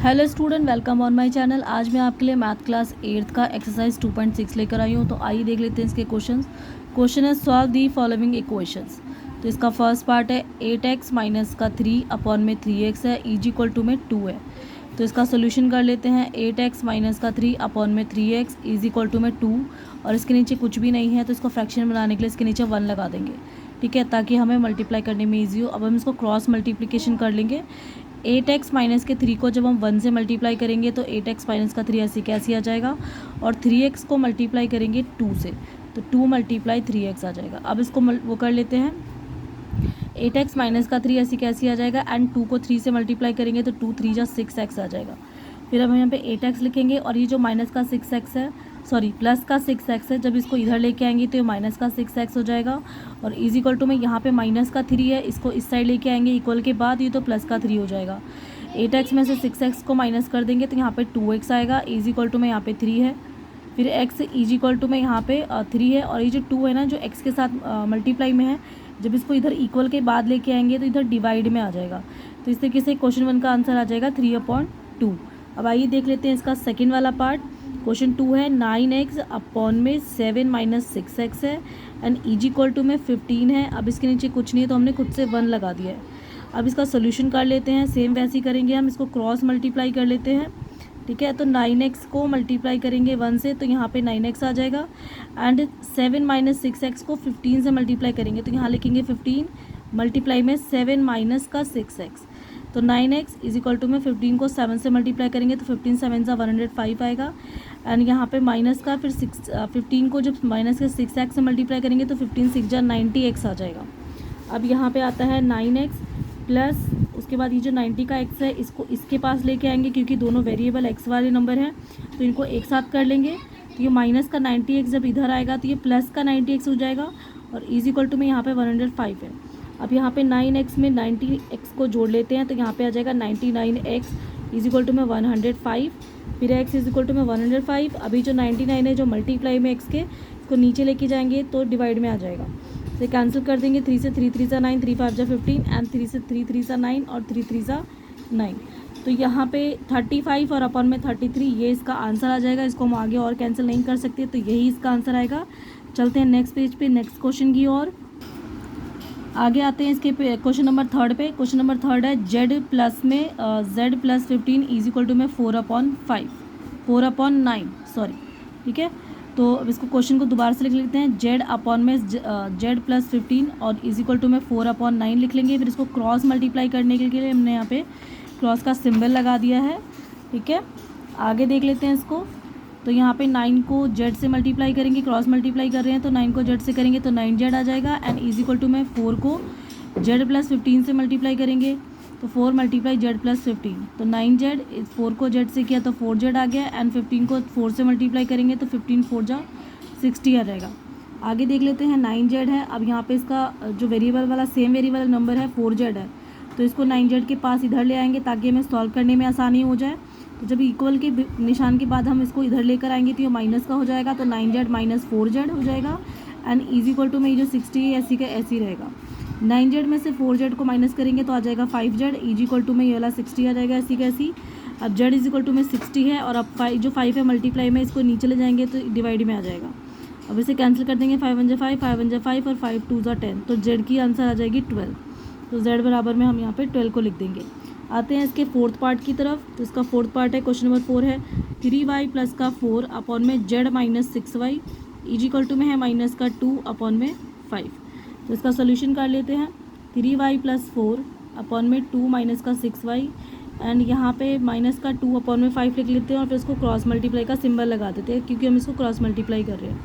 Hello student, welcome on my channel. आज मैं आपके लिए मैथ क्लास 8th का एक्सरसाइज 2.6 लेकर आई हूँ। तो आइए देख लेते हैं इसके क्वेश्चंस। क्वेश्चन है सॉल्व दी फॉलोइंग इक्वेशंस। तो इसका फर्स्ट पार्ट है 8x माइनस का 3 अपॉन में 3x है, इज इक्वल टू में 2 है। तो इसका सोल्यूशन कर लेते हैं। 8x माइनस का 3 अपॉन में 3x इज इक्वल टू में 2, और इसके नीचे कुछ भी नहीं है तो इसको फ्रैक्शन बनाने के लिए इसके नीचे 1 लगा देंगे, ठीक है, ताकि हमें मल्टीप्लाई करने में ईजी हो। अब हम इसको क्रॉस मल्टीप्लिकेशन कर लेंगे। 8x माइनस के 3 को जब हम 1 से मल्टीप्लाई करेंगे तो 8x माइनस का 3 ऐसे कैसे आ जाएगा, और 3x को मल्टीप्लाई करेंगे 2 से तो 2 मल्टीप्लाई 3x आ जाएगा। अब इसको वो कर लेते हैं। 8x माइनस का 3 ऐसी कैसे आ जाएगा, एंड 2 को 3 से मल्टीप्लाई करेंगे तो 2 3 जा 6x आ जाएगा। फिर हम यहाँ पे 8x लिखेंगे, और ये जो माइनस का 6x है, सॉरी प्लस का 6x है, जब इसको इधर लेके आएंगे तो ये माइनस का 6x हो जाएगा। और इज इक्वल टू में यहाँ पे माइनस का 3 है, इसको इस साइड लेके आएंगे इक्वल के बाद, ये तो प्लस का 3 हो जाएगा। 8x में से 6x को माइनस कर देंगे तो यहाँ पे 2x आएगा, इज इक्वल टू में यहाँ पे 3 है। फिर x इज इक्वल टू में यहाँ पे 3 है, और ये जो 2 है ना, जो x के साथ मल्टीप्लाई में है, जब इसको इधर इक्वल के बाद लेके आएंगे तो इधर डिवाइड में आ जाएगा। तो इस तरीके से क्वेश्चन 1 का आंसर आ जाएगा 3/2। अब आइए देख लेते हैं इसका सेकेंड वाला पार्ट। क्वेश्चन 2 है 9x अपॉन में 7 माइनस 6x है, एंड इज इक्वल टू में 15 है। अब इसके नीचे कुछ नहीं है तो हमने खुद से 1 लगा दिया है। अब इसका सोल्यूशन कर लेते हैं। सेम वैसे ही करेंगे, हम इसको क्रॉस मल्टीप्लाई कर लेते हैं, ठीक है। तो 9x को मल्टीप्लाई करेंगे 1 से तो यहाँ पे 9x आ जाएगा, एंड 7 माइनस 6x को 15 से मल्टीप्लाई करेंगे तो यहाँ लिखेंगे 15 मल्टीप्लाई में 7 माइनस का 6x, तो 9x इज इक्वल टू में 15 को 7 से मल्टीप्लाई करेंगे तो 15 7 सा 105 आएगा। एंड यहाँ पे माइनस का फिर 15 को जब माइनस के 6x से मल्टीप्लाई करेंगे तो 15 6 जा 90x आ जाएगा। अब यहाँ पे आता है 9x प्लस उसके बाद ये जो 90 का x है इसको इसके पास लेके आएंगे, क्योंकि दोनों वेरिएबल x वाले नंबर हैं तो इनको एक साथ कर लेंगे। तो ये माइनस का 90x जब इधर आएगा तो ये प्लस का 90x हो जाएगा, और इज इक्वल टू में यहाँ पे 105 है। अब यहाँ पे 9x में 90x को जोड़ लेते हैं तो यहाँ पे आ जाएगा 99x इज इक्वल टू में 105। फिर x इज इक्वल टू में 105। अभी जो 99 है जो मल्टीप्लाई में x के, इसको नीचे लेके जाएंगे तो डिवाइड में आ जाएगा। तो कैंसिल कर देंगे। 3 से 3 3 सा 9, 3 5 जा 15, एंड 3 से 3 3 सा 9, और 3 3 सा 9। तो यहाँ पे 35 और अपॉन में 33 ये इसका आंसर आ जाएगा। इसको हम आगे और कैंसिल नहीं कर सकते, तो यही इसका आंसर आएगा। चलते हैं नेक्स्ट पेज पे, नेक्स्ट क्वेश्चन की ओर आगे आते हैं। इसके क्वेश्चन नंबर 3 पे। क्वेश्चन नंबर 3 है z प्लस में z plus 15 is equal to में 4/9, सॉरी, ठीक है। तो अब इसको क्वेश्चन को दोबारा से लिख लेते हैं। z अपॉन में z प्लस 15 और इज इक्वल टू में 4/9 लिख लेंगे। फिर इसको क्रॉस मल्टीप्लाई करने के लिए हमने यहाँ पे क्रॉस का सिंबल लगा दिया है, ठीक है। आगे देख लेते हैं इसको। तो यहाँ पे 9 को z से मल्टीप्लाई करेंगे, क्रॉस मल्टीप्लाई कर रहे हैं तो 9 को z से करेंगे तो 9z आ जाएगा, एंड इज इक्वल टू में 4 को z प्लस 15 से मल्टीप्लाई करेंगे तो 4 मल्टीप्लाई z प्लस 15, तो 9z, 4 को z से किया तो 4z आ गया, एंड 15 को 4 से मल्टीप्लाई करेंगे तो 15 4 जा 60 आ जाएगा। आगे देख लेते हैं 9z है। अब यहाँ पे इसका जो वेरिएबल वाला सेम वेरिएबल नंबर है 4z है, तो इसको 9z के पास इधर ले आएंगे ताकि हमें सॉल्व करने में आसानी हो जाए। तो जब इक्वल के निशान के बाद हम इसको इधर लेकर आएंगे तो ये माइनस का हो जाएगा, तो 9z माइनस 4z हो जाएगा, एंड इज इक्वल टू में ये जो 60 है ऐसी का ऐसी रहेगा। 9z में से 4z को माइनस करेंगे तो आ जाएगा 5z, इज इक्वल टू में ये वाला 60 आ जाएगा ऐसी का ऐसी। अब z इज इक्वल टू में 60 है, और अब जो 5 है मल्टीप्लाई में इसको नीचे ले जाएंगे तो डिवाइड में आ जाएगा। अब इसे कैंसिल कर देंगे। 5 1 जा 5, 5 1 जा 5, और 5 2 जा 10, तो z की आंसर आ जाएगी 12। तो z बराबर में हम यहाँ पे 12 को लिख देंगे। आते हैं इसके फोर्थ पार्ट की तरफ। तो इसका फोर्थ पार्ट है, क्वेश्चन नंबर 4 है 3y प्लस का 4 अपॉन में z minus 6y is equal to में है माइनस का 2 अपॉन में 5। तो इसका सोल्यूशन कर लेते हैं। 3y प्लस 4 अपॉन में 2 माइनस का 6y, एंड यहाँ पे माइनस का 2 अपॉन में 5 लिख लेते हैं, और फिर इसको क्रॉस मल्टीप्लाई का सिंबल लगा देते हैं क्योंकि हम इसको क्रॉस मल्टीप्लाई कर रहे हैं।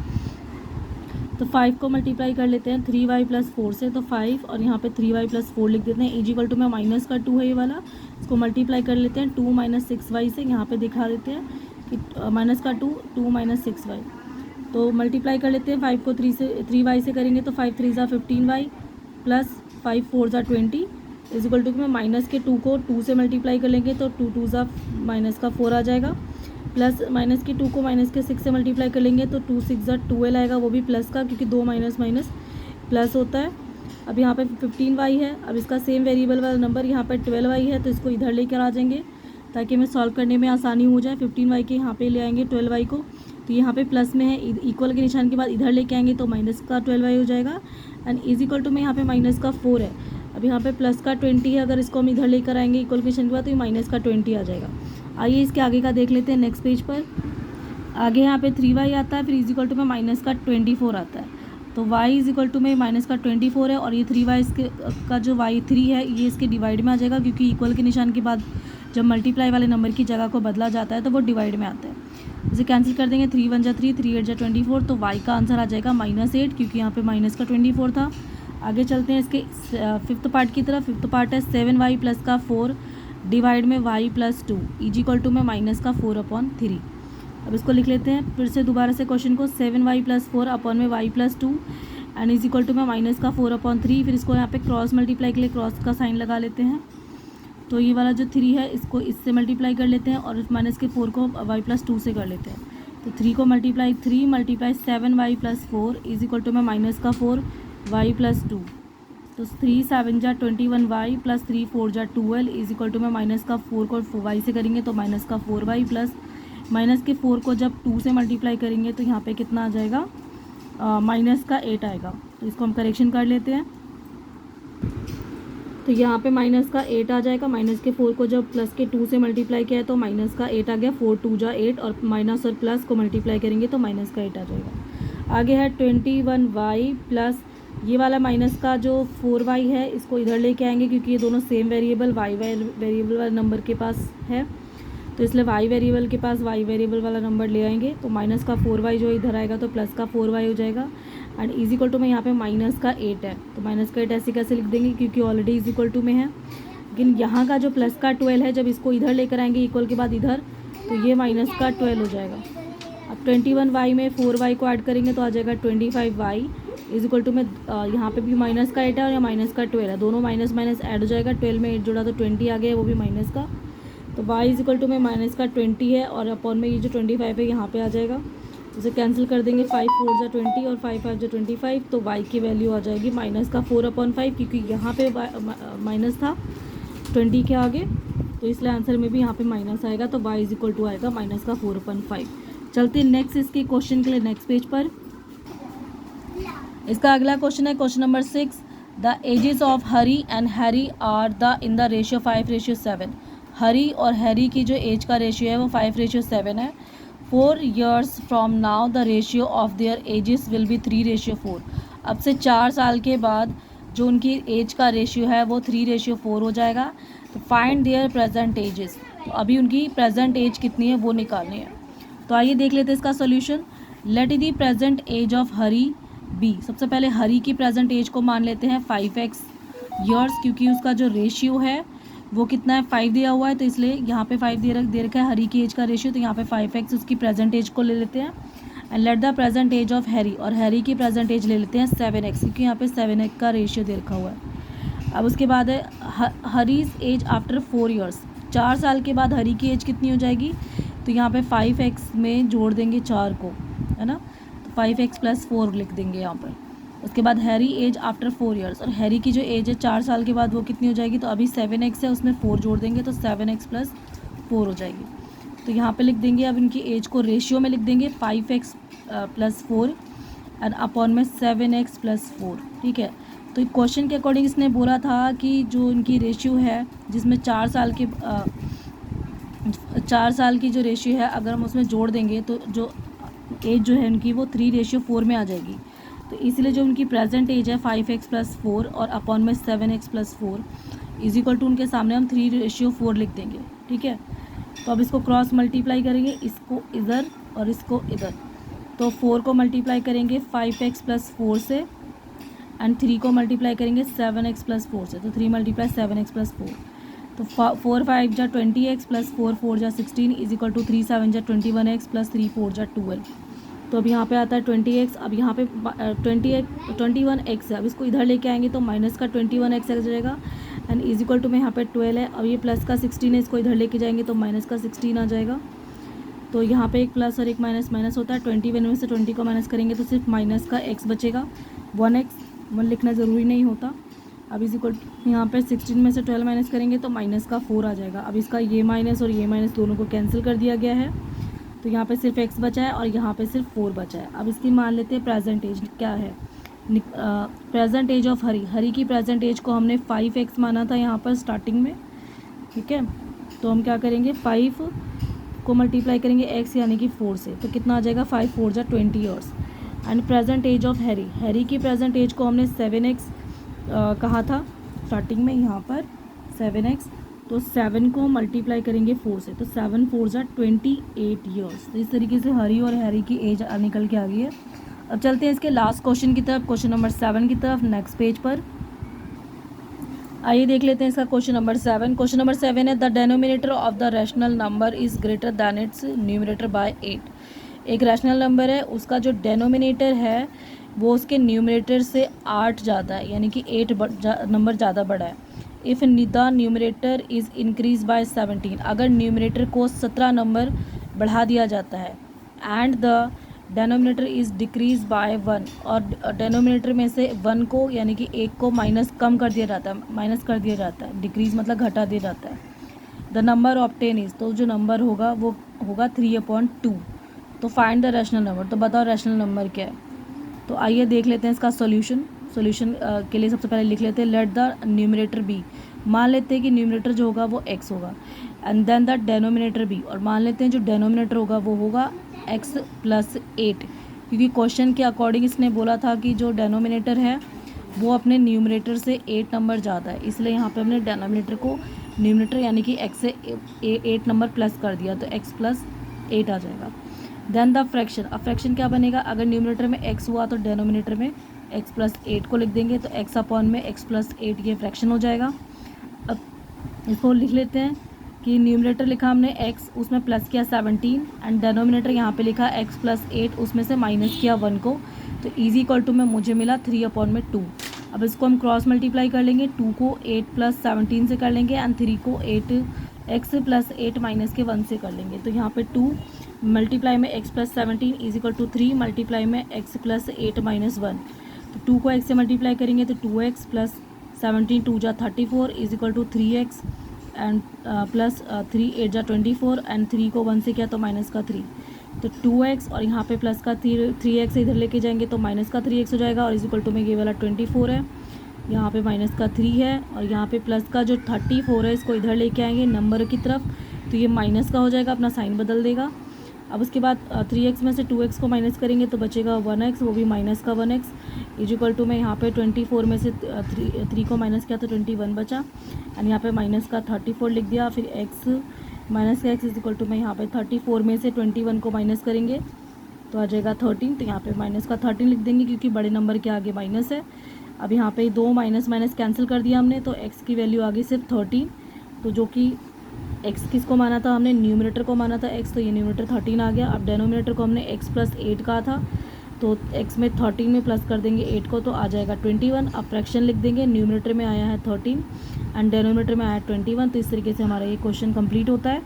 तो 5 को मल्टीप्लाई कर लेते हैं 3y प्लस 4 से, तो 5, और यहाँ पे 3y प्लस 4 लिख देते हैं। इज इक्वल टू में माइनस का 2 है ये वाला, इसको मल्टीप्लाई कर लेते हैं 2 माइनस 6y से। यहाँ पे दिखा देते हैं कि माइनस का 2 माइनस 6y, तो मल्टीप्लाई कर लेते हैं। 5 को 3y से करेंगे तो 5 3 जा 15y प्लस 5 4 जा 20 इज इक्वल टू में माइनस के 2 को 2 से मल्टीप्लाई कर लेंगे तो 2 2 जा माइनस का 4 आ जाएगा, प्लस माइनस के 2 को माइनस के 6 से मल्टीप्लाई कर लेंगे तो 2 6 जा 12 आएगा, वो भी प्लस का, क्योंकि 2 माइनस माइनस प्लस होता है। अब यहाँ पे 15y है। अब इसका सेम वेरिएबल वाला नंबर यहाँ पे 12y है, तो इसको इधर लेकर आ जाएंगे ताकि हमें सॉल्व करने में आसानी हो जाए। 15y के यहाँ पे ले आएंगे 12y को, तो यहाँ पे प्लस में है, इक्वल के निशान के बाद इधर लेके आएंगे तो माइनस का 12y हो जाएगा। एंड इज इक्वल टू में यहाँ पे माइनस का 4 है, अब यहाँ पे प्लस का 20 है, अगर इसको हम इधर लेकर आएंगे इक्वल के निशान के बाद तो ये माइनस का 20 आ जाएगा। आइए इसके आगे का देख लेते हैं नेक्स्ट पेज पर। आगे यहाँ पे 3y आता है, फिर इज इक्वल टू में माइनस का 24 आता है। तो y इज इक्वल टू में माइनस का 24 है और ये 3y इसके का जो y3 है ये इसके डिवाइड में आ जाएगा, क्योंकि इक्वल के निशान के बाद जब मल्टीप्लाई वाले नंबर की जगह को बदला जाता है तो वो डिवाइड में आता है। इसे कैंसिल कर देंगे, 3 1 जा 3, 3 8 जा 24, तो y का आंसर आ जाएगा -8, क्योंकि यहाँ पे माइनस का 24 था। आगे चलते हैं इसके फिफ्थ पार्ट की तरफ। फिफ्थ पार्ट है 7y प्लस का 4 डिवाइड में y plus 2 is equal to में माइनस का 4/3। अब इसको लिख लेते हैं फिर से दोबारा से क्वेश्चन को, 7y प्लस 4 अपॉन में y plus 2 and is equal to में माइनस का 4/3। फिर इसको यहाँ पे क्रॉस मल्टीप्लाई के लिए क्रॉस का साइन लगा लेते हैं, तो ये वाला जो 3 है इसको इससे मल्टीप्लाई कर लेते हैं और माइनस के 4 को y प्लस 2 से कर लेते हैं। तो 3 को multiply 3 multiply 7y plus 4 is equal to में माइनस का 4y प्लस 2, तो 3 7 जा 21y प्लस 3 4 जा 12 इज इक्वल टू में माइनस का 4 को y से करेंगे तो माइनस का 4y प्लस माइनस के 4 को जब 2 से मल्टीप्लाई करेंगे तो यहाँ पे कितना आ जाएगा, माइनस का 8 आएगा। तो इसको हम करेक्शन कर लेते हैं, तो यहाँ पे माइनस का 8 आ जाएगा। माइनस के 4 को जब प्लस के 2 से मल्टीप्लाई किया है तो माइनस का 8 आ गया, 4 2 जा 8 और माइनस और प्लस को मल्टीप्लाई करेंगे तो माइनस का 8 आ जाएगा। आगे है 21y प्लस ये वाला माइनस का जो 4y है इसको इधर लेके आएंगे, क्योंकि ये दोनों सेम वेरिएबल y वेरिएबल वाले नंबर के पास है, तो इसलिए y वेरिएबल के पास y वेरिएबल वाला नंबर ले आएंगे। तो माइनस का 4y जो इधर आएगा तो प्लस का 4y हो जाएगा एंड इज इक्वल टू में यहाँ पे माइनस का 8 है, तो माइनस का 8 ऐसे कैसे लिख देंगे, क्योंकि ऑलरेडी इज इक्वल टू में है। लेकिन यहाँ का जो प्लस का 12 है जब इसको इधर लेकर आएंगे इक्वल के बाद इधर, तो ये माइनस का 12 हो जाएगा। अब 21y में 4y को ऐड करेंगे तो आ जाएगा 25y इज इक्वल टू में यहाँ पे भी माइनस का 8 है और यहाँ माइनस का 12 है, दोनों माइनस माइनस ऐड हो जाएगा, 12 में 8 जोड़ा तो 20 आ गया, वो भी माइनस का। तो y इज इक्वल टू में माइनस का 20 है और अपॉन में ये जो 25 है यहाँ पे आ जाएगा, उसे कैंसिल कर देंगे, 5 4 जा 20 और 5 5 जा 25, तो y की वैल्यू आ जाएगी माइनस का 4/5, क्योंकि यहाँ पे माइनस था 20 के आगे, तो इसलिए आंसर में भी यहाँ पे माइनस आएगा, तो y इज इक्वल टू आएगा माइनस का 4/5। चलते हैं नेक्स्ट इसके क्वेश्चन के लिए नेक्स्ट पेज पर। इसका अगला क्वेश्चन है question number 6, the ages of Hari and Harry are the in the ratio 5:7। Hari और हैरी की जो एज का रेशियो है वो 5:7 है। 4 years from now the ratio of their edges will be 3:4। अब से 4 साल के बाद जो उनकी एज का रेशियो है वो 3:4 हो जाएगा। तो फाइंड देयर प्रेजेंट एजेस, तो अभी उनकी प्रेजेंट एज कितनी है वो निकालनी है। तो आइए देख लेते हैं इसका solution. Let the present age of Hari be, सबसे पहले हरी की प्रेजेंट एज को मान लेते हैं 5x ईयर्स, क्योंकि उसका जो रेशियो है वो कितना है 5 दिया हुआ है, तो इसलिए यहाँ पे 5 दे रखा है हरी की एज का रेशियो, तो यहाँ पे 5x उसकी प्रेजेंट एज को ले लेते हैं। And let the present age of Harry, और हैरी की प्रेजेंट एज ले लेते हैं 7x, क्योंकि यहाँ पे 7x का रेशियो दे रखा हुआ है। अब उसके बाद है हरीज एज आफ्टर 4 years, 4 साल के बाद हरी की एज कितनी हो जाएगी, तो यहाँ पे 5x में जोड़ देंगे 4 को, है ना, तो 5x + 4 लिख देंगे यहाँ पर। उसके बाद हैरी एज आफ्टर 4 years, और हैरी की जो एज है 4 साल के बाद वो कितनी हो जाएगी, तो अभी 7x है उसमें 4 जोड़ देंगे तो 7x + 4 हो जाएगी। तो यहाँ पे लिख देंगे, अब इनकी एज को रेशियो में लिख देंगे 5x + 4 एंड अपॉन में 7x + 4, ठीक है। तो क्वेश्चन के अकॉर्डिंग इसने बोला था कि जो इनकी रेशियो है जिसमें 4 साल की जो रेशियो है अगर हम उसमें जोड़ देंगे तो जो एज जो है उनकी वो 3:4 में आ जाएगी। तो इसलिए जो उनकी प्रेजेंट एज है 5x + 4 और अपॉन में 7x + 4 इज इक्वल टू उनके सामने हम 3:4 लिख देंगे, ठीक है। तो अब इसको क्रॉस मल्टीप्लाई करेंगे, इसको इधर और इसको इधर, तो 4 को मल्टीप्लाई करेंगे 5x + 4 से एंड 3 को मल्टीप्लाई करेंगे 7x + 4 से, तो 3 × 7x + 4, तो 4 5 जा 20x + 4 4 जा 16 इज इक्वल टू 3 7 जा 21x + 3 4 जा 12। तो अब यहाँ पे आता है 20x, अब यहाँ पे 21x है, अब इसको इधर लेके आएंगे तो माइनस का 21x आ जाएगा एंड इज इक्वल टू में यहाँ पे 12 है। अब ये प्लस का 16 है, इसको इधर लेके जाएंगे तो माइनस का 16 आ जाएगा। तो यहाँ पे एक प्लस और एक माइनस माइनस होता है, 21 में से 20 को माइनस करेंगे तो सिर्फ माइनस का x बचेगा, 1x, 1 लिखना ज़रूरी नहीं होता। अब इस इक्वल यहाँ पे 16 में से 12 माइनस करेंगे तो माइनस का 4 आ जाएगा। अब इसका ये माइनस और ये माइनस दोनों को कैंसिल कर दिया गया है, तो यहाँ पे सिर्फ x बचा है और यहाँ पे सिर्फ 4 बचा है। अब इसकी मान लेते हैं प्रेजेंट एज क्या है। प्रेजेंट एज ऑफ हरी की प्रेजेंट एज को हमने 5x माना था यहाँ पर स्टार्टिंग में, ठीक है। तो हम क्या करेंगे, 5 को मल्टीप्लाई करेंगे x यानी कि 4 से, तो कितना आ जाएगा, 5 4 जा 20 years. And present age of Harry की प्रेजेंट एज को हमने 7x कहा था स्टार्टिंग में यहाँ पर 7x, तो 7 को मल्टीप्लाई करेंगे 4 से, तो 7 4 जा 28 ईयर्स। तो इस तरीके से हरी और हैरी की एज निकल के आ गई है। अब चलते हैं इसके लास्ट क्वेश्चन की तरफ, क्वेश्चन नंबर 7 की तरफ, नेक्स्ट पेज पर। आइए देख लेते हैं इसका क्वेश्चन नंबर 7। क्वेश्चन नंबर 7 है the denominator of the rational number is greater than it's numerator bye 8। एक रैशनल नंबर है, उसका जो डेनोमिनेटर है वो उसके न्यूमरेटर से 8 ज़्यादा है, यानी कि 8 नंबर ज़्यादा बड़ा है। If the numerator is increase by 17, अगर न्यूमरेटर को 17 नंबर बढ़ा दिया जाता है, and the denominator is decrease by 1, और डेनोमिनेटर में से 1 को यानी कि 1 को माइनस कम कर दिया जाता है, माइनस कर दिया जाता है, डिक्रीज मतलब घटा दिया जाता है। द नंबर ऑब्टेन इज़, तो जो नंबर होगा वो होगा 3/2। तो फाइंड द रैशनल नंबर, तो बताओ रैशनल नंबर क्या है। तो आइए देख लेते हैं इसका सॉल्यूशन के लिए सबसे पहले लिख लेते हैं लेट द न्यूमरेटर बी, मान लेते हैं कि न्यूमरेटर जो होगा वो x होगा, and then the denominator be, और मान लेते हैं जो डेनोमिनेटर होगा वो होगा x + 8, क्योंकि क्वेश्चन के अकॉर्डिंग इसने बोला था कि जो डेनोमिनेटर है वो अपने न्यूमरेटर से 8 नंबर ज़्यादा है, इसलिए यहाँ पे हमने डेनोमिनेटर को न्यूमरेटर यानी कि x से 8 नंबर प्लस कर दिया, तो x + 8 आ जाएगा। देन द फ्रैक्शन, अब फ्रैक्शन क्या बनेगा, अगर न्यूमरेटर में x हुआ तो डेनोमिनेटर में x + 8 को लिख देंगे, तो x/x + 8 ये फ्रैक्शन हो जाएगा। अब इसको लिख लेते हैं कि न्यूमरेटर लिखा हमने x, उसमें प्लस किया 17, एंड डेनोमिनेटर यहाँ पे लिखा x + 8, उसमें से माइनस किया 1 को, तो इज इक्वल टू में मुझे मिला 3/2। अब इसको हम क्रॉस मल्टीप्लाई कर लेंगे, 2 को 8 + 17 से कर लेंगे, एंड 3 को 8x + 8 माइनस के 1 से कर लेंगे, तो यहाँ पे 2 मल्टीप्लाई में x + 17 is equal to 3 multiply में x + 8 माइनस 1, तो 2 को x से मल्टीप्लाई करेंगे तो 2x + 17 2 जा 34 is equal to 3x, and plus 3 8 जा 24, एंड 3 को 1 से किया तो माइनस का 3, तो 2x, और यहाँ पे प्लस का 3x इधर लेके जाएंगे तो माइनस का 3x हो जाएगा, और इज इक्वल टू में ये वाला 24 है, यहाँ पे माइनस का 3 है, और यहाँ पे प्लस का जो 34 है इसको इधर लेके आएंगे नंबर की तरफ, तो ये माइनस का हो जाएगा, अपना साइन बदल देगा। अब उसके बाद 3x में से 2x को माइनस करेंगे तो बचेगा 1x, वो भी माइनस का 1x इज इक्वल टू में यहाँ पे 24 में से 3 को माइनस किया तो 21 बचा, एंड यहाँ पे माइनस का 34 लिख दिया, फिर x माइनस का x इज इक्वल टू में यहाँ पे 34 में से 21 को माइनस करेंगे तो आ जाएगा 13, तो यहाँ पे माइनस का 13 लिख देंगे क्योंकि बड़े नंबर के आगे माइनस है। अब यहाँ पे 2 माइनस माइनस कैंसिल कर दिया हमने, तो x की वैल्यू आ गई सिर्फ 13, तो जो कि x किसको माना था हमने, न्यूमरेटर को माना था x, तो ये न्यूमरेटर 13 आ गया। अब डेनोमिनेटर को हमने x + 8 कहा था, तो x में 13 में प्लस कर देंगे 8 को, तो आ जाएगा 21। अब फ्रैक्शन लिख देंगे, न्यूमरेटर में आया है 13 एंड डेनोमिनेटर में आया है 21, तो इस तरीके से हमारा ये क्वेश्चन कंप्लीट होता है।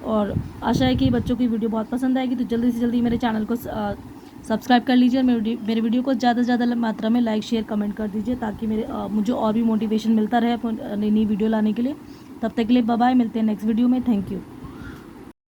और आशा है कि बच्चों की वीडियो बहुत पसंद आएगी, तो जल्दी से जल्दी मेरे चैनल को सब्सक्राइब कर लीजिए और मेरे वीडियो को ज़्यादा से ज़्यादा मात्रा में लाइक शेयर कमेंट कर दीजिए, ताकि मुझे और भी मोटिवेशन मिलता रहे नई नई वीडियो लाने के लिए। तब तक के लिए बाय बाय, मिलते हैं नेक्स्ट वीडियो में। Thank you.